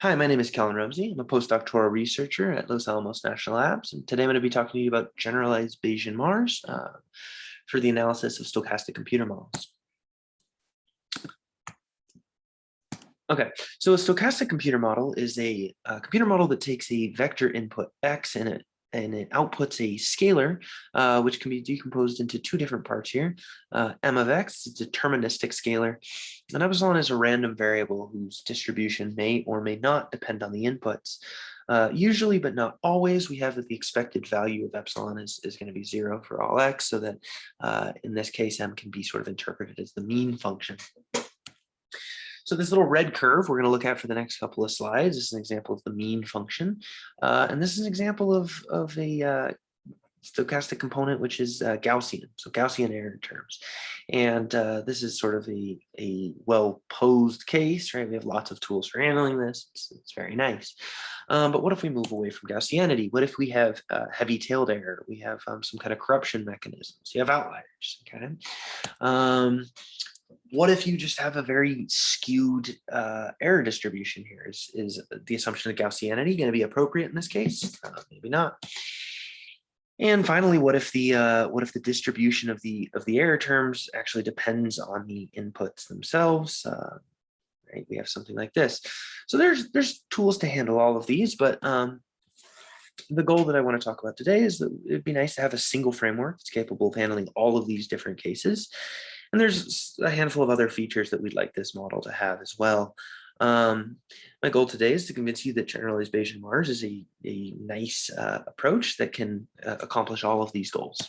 Hi, my name is Kellen Rumsey. I'm a postdoctoral researcher at Los Alamos National Labs, and today I'm going to be talking to you about generalized Bayesian MARS for the analysis of stochastic computer models. Okay, so a stochastic computer model is a computer model that takes a vector input x and it outputs a scalar, which can be decomposed into two different parts here. M of x is a deterministic scalar, and epsilon is a random variable whose distribution may or may not depend on the inputs. Usually, but not always, we have that the expected value of epsilon is going to be 0 for all x, so that in this case, m can be sort of interpreted as the mean function. So this little red curve we're going to look at for the next couple of slides. This is an example of the mean function. And this is an example of a stochastic component, which is Gaussian, so Gaussian error terms. And this is sort of a well-posed case, right? We have lots of tools for handling this. It's very nice. But what if we move away from Gaussianity? What if we have heavy-tailed error? We have some kind of corruption mechanisms. You have outliers, okay? What if you just have a very skewed error distribution here? Is the assumption of Gaussianity going to be appropriate in this case? Maybe not. And finally, what if the distribution of the error terms actually depends on the inputs themselves? Right, we have something like this. So there's tools to handle all of these, but the goal that I want to talk about today is that it'd be nice to have a single framework that's capable of handling all of these different cases. And there's a handful of other features that we'd like this model to have as well. My goal today is to convince you that generalized Bayesian MARS is a nice approach that can accomplish all of these goals.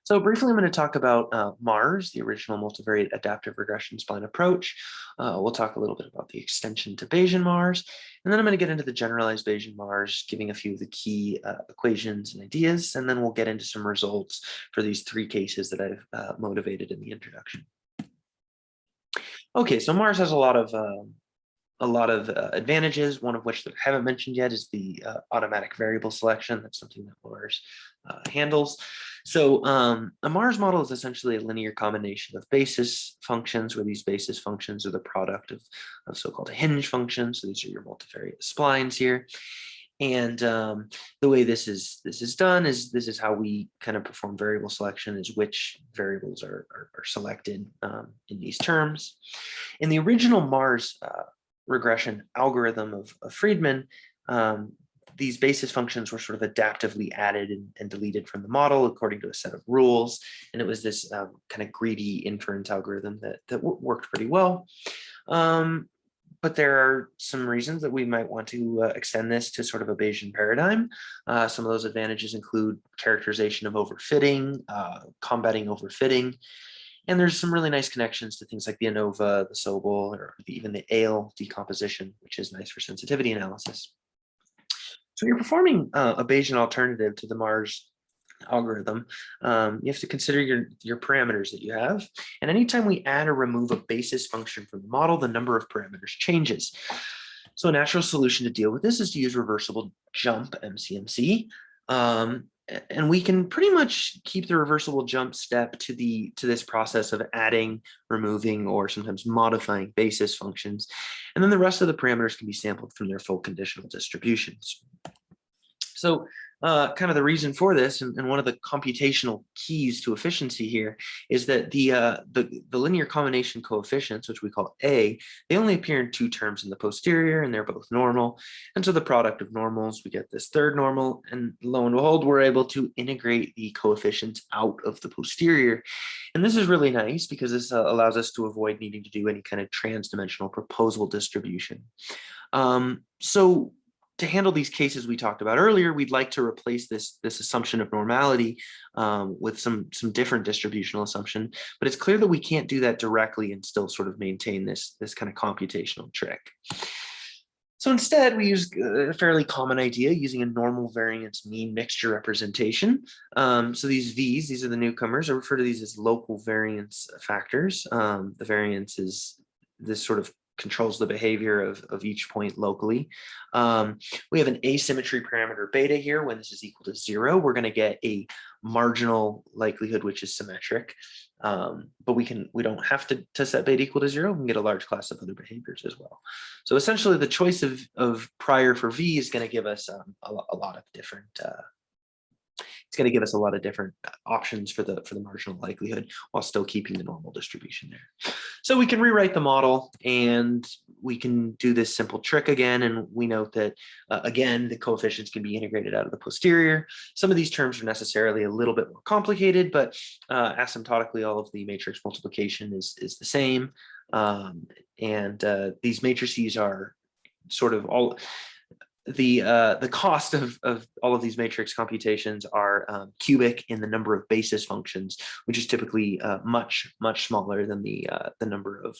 So briefly, I'm going to talk about MARS, the original multivariate adaptive regression spline approach. We'll talk a little bit about the extension to Bayesian MARS, and then I'm going to get into the generalized Bayesian MARS, giving a few of the key equations and ideas, and then we'll get into some results for these three cases that I've motivated in the introduction. Okay, so MARS has a lot of advantages, one of which that I haven't mentioned yet is the automatic variable selection. That's something that MARS handles. So a MARS model is essentially a linear combination of basis functions, where these basis functions are the product of so-called hinge functions. So these are your multivariate splines here. And the way this is done is this is how we kind of perform variable selection, is which variables are selected in these terms. In the original MARS regression algorithm of Friedman, these basis functions were sort of adaptively added and deleted from the model according to a set of rules. And it was this kind of greedy inference algorithm that worked pretty well. But there are some reasons that we might want to extend this to sort of a Bayesian paradigm. Some of those advantages include characterization of overfitting, combating overfitting. And there's some really nice connections to things like the ANOVA, the Sobel, or even the ALE decomposition, which is nice for sensitivity analysis. So you're performing a Bayesian alternative to the MARS algorithm. You have to consider your parameters that you have. And anytime we add or remove a basis function from the model, the number of parameters changes. So a natural solution to deal with this is to use reversible jump, MCMC. And we can pretty much keep the reversible jump step to this process of adding, removing, or sometimes modifying basis functions. And then the rest of the parameters can be sampled from their full conditional distributions. So kind of the reason for this, and one of the computational keys to efficiency here, is that the linear combination coefficients, which we call A, they only appear in two terms in the posterior, and they're both normal. And so the product of normals, we get this third normal, and lo and behold, we're able to integrate the coefficients out of the posterior. And this is really nice because this allows us to avoid needing to do any kind of trans-dimensional proposal distribution. So to handle these cases we talked about earlier, we'd like to replace this assumption of normality with some different distributional assumption, but it's clear that we can't do that directly and still sort of maintain this kind of computational trick. So instead, we use a fairly common idea using a normal variance mean mixture representation. So these V's, these are the newcomers. I refer to these as local variance factors. The variance is this sort of controls the behavior of each point locally. We have an asymmetry parameter beta here. When this is equal to 0, we're going to get a marginal likelihood, which is symmetric. But we don't have to set beta equal to 0. We can get a large class of other behaviors as well. So essentially, the choice of prior for V is going to give us a lot of different. It's going to give us a lot of different options for the marginal likelihood while still keeping the normal distribution there. So we can rewrite the model and we can do this simple trick again. And we note that, again, the coefficients can be integrated out of the posterior. Some of these terms are necessarily a little bit more complicated, but asymptotically, all of the matrix multiplication is the same. These matrices are sort of all the cost of all of these matrix computations are cubic in the number of basis functions, which is typically much smaller than the number of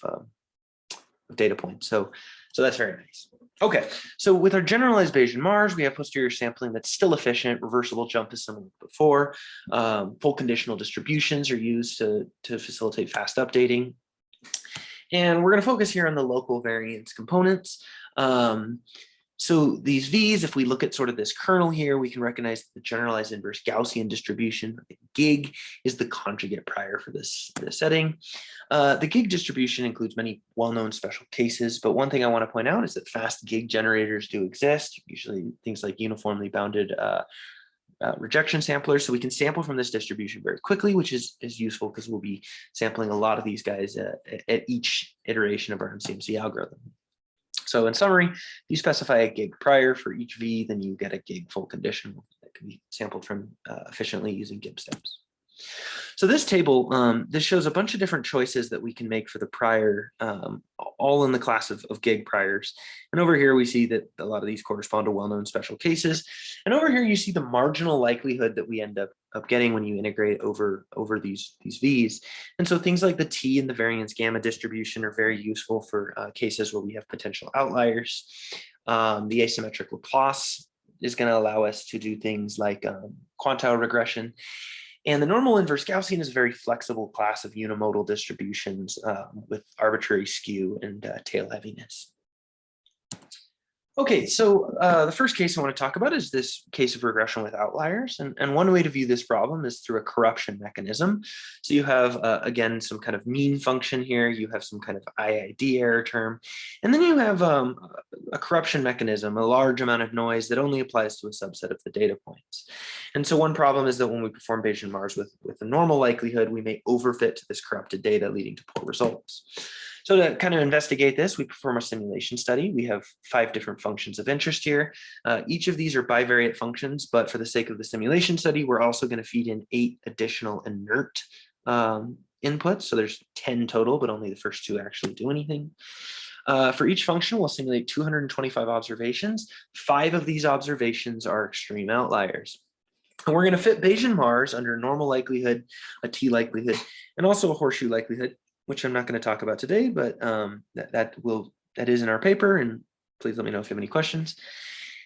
data points. So that's very nice. Okay, so with our generalized Bayesian MARS, we have posterior sampling that's still efficient. Reversible jump is similar to before. Full conditional distributions are used to facilitate fast updating. And we're going to focus here on the local variance components. So these V's, if we look at sort of this kernel here, we can recognize the generalized inverse Gaussian distribution. Gig is the conjugate prior for this setting. The gig distribution includes many well-known special cases, but one thing I want to point out is that fast gig generators do exist, usually things like uniformly bounded rejection samplers. So we can sample from this distribution very quickly, which is useful because we'll be sampling a lot of these guys at each iteration of our MCMC algorithm. So in summary, if you specify a gig prior for each V, then you get a gig full conditional that can be sampled from efficiently using Gibbs steps. So this table, this shows a bunch of different choices that we can make for the prior, all in the class of gig priors. And over here, we see that a lot of these correspond to well-known special cases. And over here, you see the marginal likelihood that we end up getting when you integrate over these V's. And so things like the T and the variance-gamma distribution are very useful for cases where we have potential outliers. The asymmetric Laplace is going to allow us to do things like quantile regression. And the normal inverse Gaussian is a very flexible class of unimodal distributions with arbitrary skew and tail heaviness. Okay, so the first case I want to talk about is this case of regression with outliers. And one way to view this problem is through a corruption mechanism. So you have, again, some kind of mean function here. You have some kind of IID error term. And then you have a corruption mechanism, a large amount of noise that only applies to a subset of the data points. And so one problem is that when we perform Bayesian MARS with a normal likelihood, we may overfit to this corrupted data, leading to poor results. So to kind of investigate this, we perform a simulation study. We have 5 different functions of interest here. Each of these are bivariate functions, but for the sake of the simulation study, we're also going to feed in 8 additional inert inputs. So there's 10 total, but only the first 2 actually do anything. For each function, we'll simulate 225 observations. 5 of these observations are extreme outliers. And we're going to fit Bayesian MARS under normal likelihood, a T likelihood, and also a horseshoe likelihood, which I'm not going to talk about today, but that is in our paper, and please let me know if you have any questions.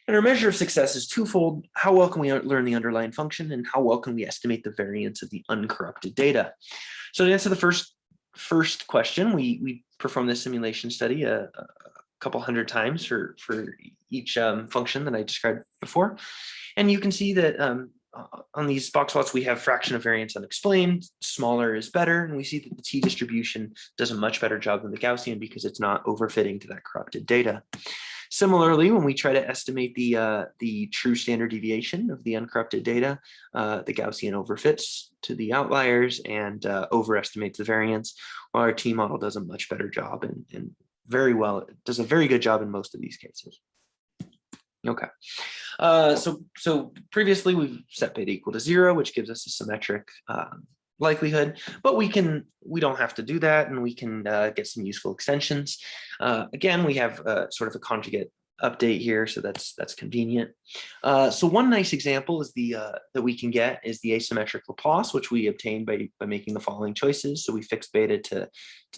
And our measure of success is twofold. How well can we learn the underlying function, and how well can we estimate the variance of the uncorrupted data? So to answer the first question, we perform this simulation study a couple hundred times for each function that I described before. And you can see that on these box plots, we have fraction of variance unexplained, smaller is better, and we see that the T distribution does a much better job than the Gaussian because it's not overfitting to that corrupted data. Similarly, when we try to estimate the true standard deviation of the uncorrupted data, the Gaussian overfits to the outliers and overestimates the variance, while our T model does a much better job and does a very good job in most of these cases. Okay, so previously we've set beta equal to 0, which gives us a symmetric likelihood, but we don't have to do that, and we can get some useful extensions. Again, we have sort of a conjugate update here, so that's convenient. So one nice example is that we can get is the asymmetric Laplace, which we obtain by making the following choices. So we fix beta to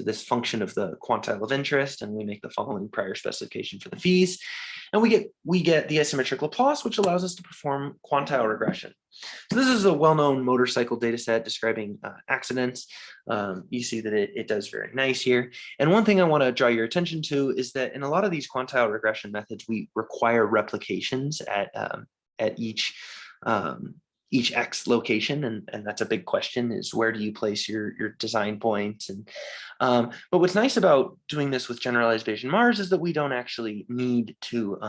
this function of the quantile of interest, and we make the following prior specification for the V's, and we get the asymmetric Laplace, which allows us to perform quantile regression. So this is a well-known motorcycle data set describing accidents. You see that it does very nice here. And one thing I want to draw your attention to is that in a lot of these quantile regression methods, we require replications at each each X location, and that's a big question, is where do you place your design points? And but what's nice about doing this with generalized Bayesian MARS is that we don't actually need to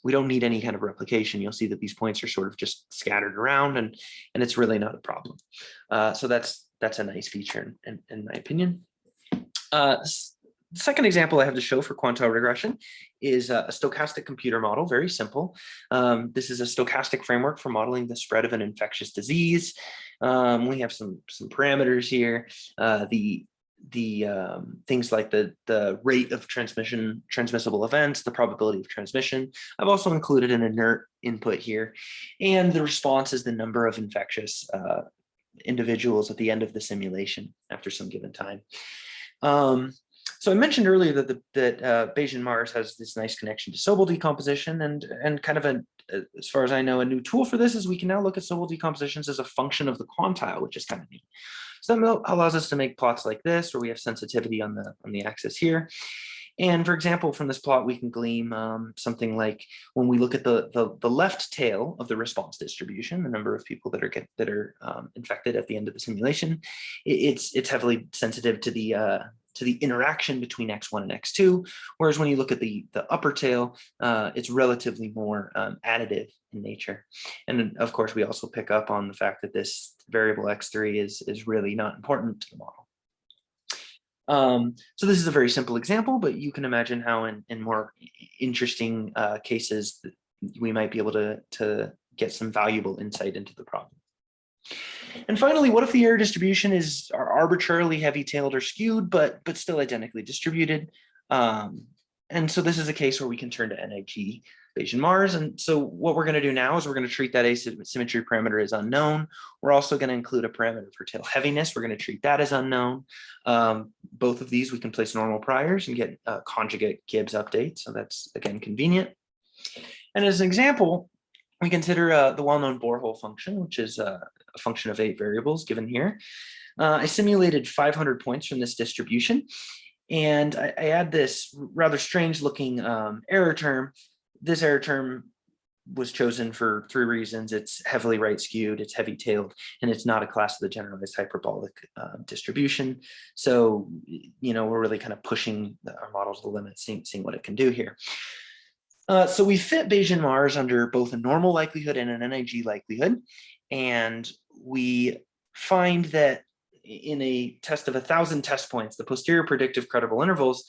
we don't need any kind of replication. You'll see that these points are sort of just scattered around, and it's really not a problem. So that's a nice feature in my opinion. The second example I have to show for quantile regression is a stochastic computer model, very simple. This is a stochastic framework for modeling the spread of an infectious disease. We have some parameters here. The things like the rate of transmissible events, the probability of transmission. I've also included an inert input here, and the response is the number of infectious individuals at the end of the simulation after some given time. So I mentioned earlier that Bayesian MARS has this nice connection to Sobel decomposition, and kind of as far as I know, a new tool for this is we can now look at Sobel decompositions as a function of the quantile, which is kind of neat. So that allows us to make plots like this, where we have sensitivity on the axis here. And for example, from this plot, we can glean something like when we look at the left tail of the response distribution, the number of people that are infected at the end of the simulation, it's heavily sensitive to the interaction between X1 and X2, whereas when you look at the upper tail, it's relatively more additive in nature. And then, of course, we also pick up on the fact that this variable X3 is really not important to the model. So this is a very simple example, but you can imagine how in more interesting cases we might be able to get some valuable insight into the problem. And finally, what if the error distribution is arbitrarily heavy-tailed or skewed, but still identically distributed? And so this is a case where we can turn to NIG Bayesian MARS. And so what we're going to do now is we're going to treat that asymmetry parameter as unknown. We're also going to include a parameter for tail heaviness. We're going to treat that as unknown. Both of these we can place normal priors and get conjugate Gibbs updates. So that's, again, convenient. And as an example, we consider the well-known borehole function, which is a function of 8 variables given here. I simulated 500 points from this distribution, and I add this rather strange-looking error term. This error term was chosen for 3 reasons. It's heavily right-skewed, it's heavy-tailed, and it's not a class of the generalized hyperbolic distribution. So, we're really kind of pushing our model to the limit, seeing what it can do here. So we fit Bayesian MARS under both a normal likelihood and an NIG likelihood. And we find that in a test of 1,000 test points, the posterior predictive credible intervals,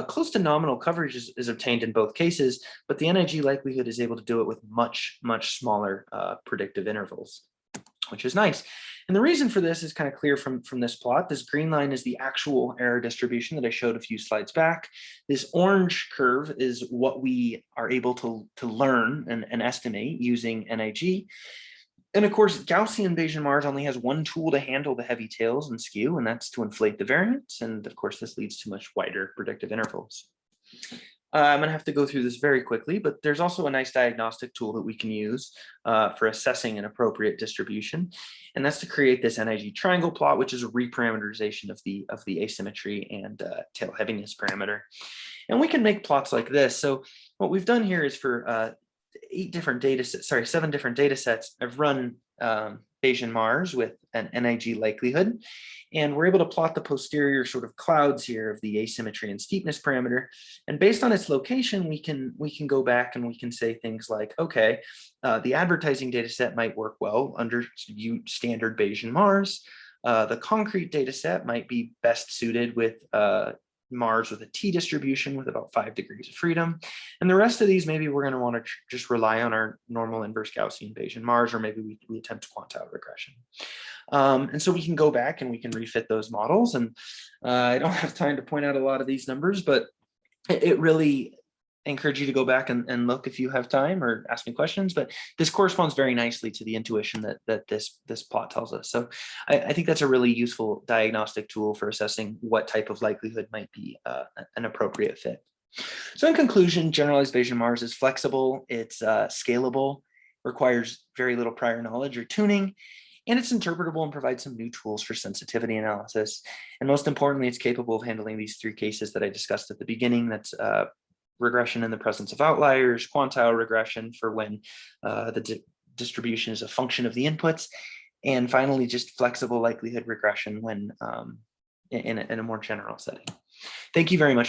close to nominal coverage is obtained in both cases, but the NIG likelihood is able to do it with much, much smaller predictive intervals, which is nice. And the reason for this is kind of clear from this plot. This green line is the actual error distribution that I showed a few slides back. This orange curve is what we are able to learn and estimate using NIG. And of course, Gaussian Bayesian MARS only has one tool to handle the heavy tails and skew, and that's to inflate the variance. And of course, this leads to much wider predictive intervals. I'm going to have to go through this very quickly, but there's also a nice diagnostic tool that we can use for assessing an appropriate distribution. And that's to create this NIG triangle plot, which is a reparameterization of the asymmetry and tail heaviness parameter. And we can make plots like this. So what we've done here is for 7 different data sets, I've run Bayesian MARS with an NIG likelihood, and we're able to plot the posterior sort of clouds here of the asymmetry and steepness parameter. And based on its location, we can go back and we can say things like, okay, the advertising data set might work well under standard Bayesian MARS. The concrete data set might be best suited with MARS with a T distribution with about 5 degrees of freedom. And the rest of these, maybe we're going to want to just rely on our normal inverse Gaussian Bayesian MARS, or maybe we attempt quantile regression. And so we can go back and we can refit those models. And I don't have time to point out a lot of these numbers, but it really encourage you to go back and look if you have time, or ask me questions, but this corresponds very nicely to the intuition that this plot tells us. So I think that's a really useful diagnostic tool for assessing what type of likelihood might be an appropriate fit. So in conclusion, generalized Bayesian MARS is flexible, it's scalable, requires very little prior knowledge or tuning, and it's interpretable and provides some new tools for sensitivity analysis. And most importantly, it's capable of handling these 3 cases that I discussed at the beginning. That's regression in the presence of outliers, quantile regression for when the distribution is a function of the inputs. And finally, just flexible likelihood regression when in a more general setting. Thank you very much.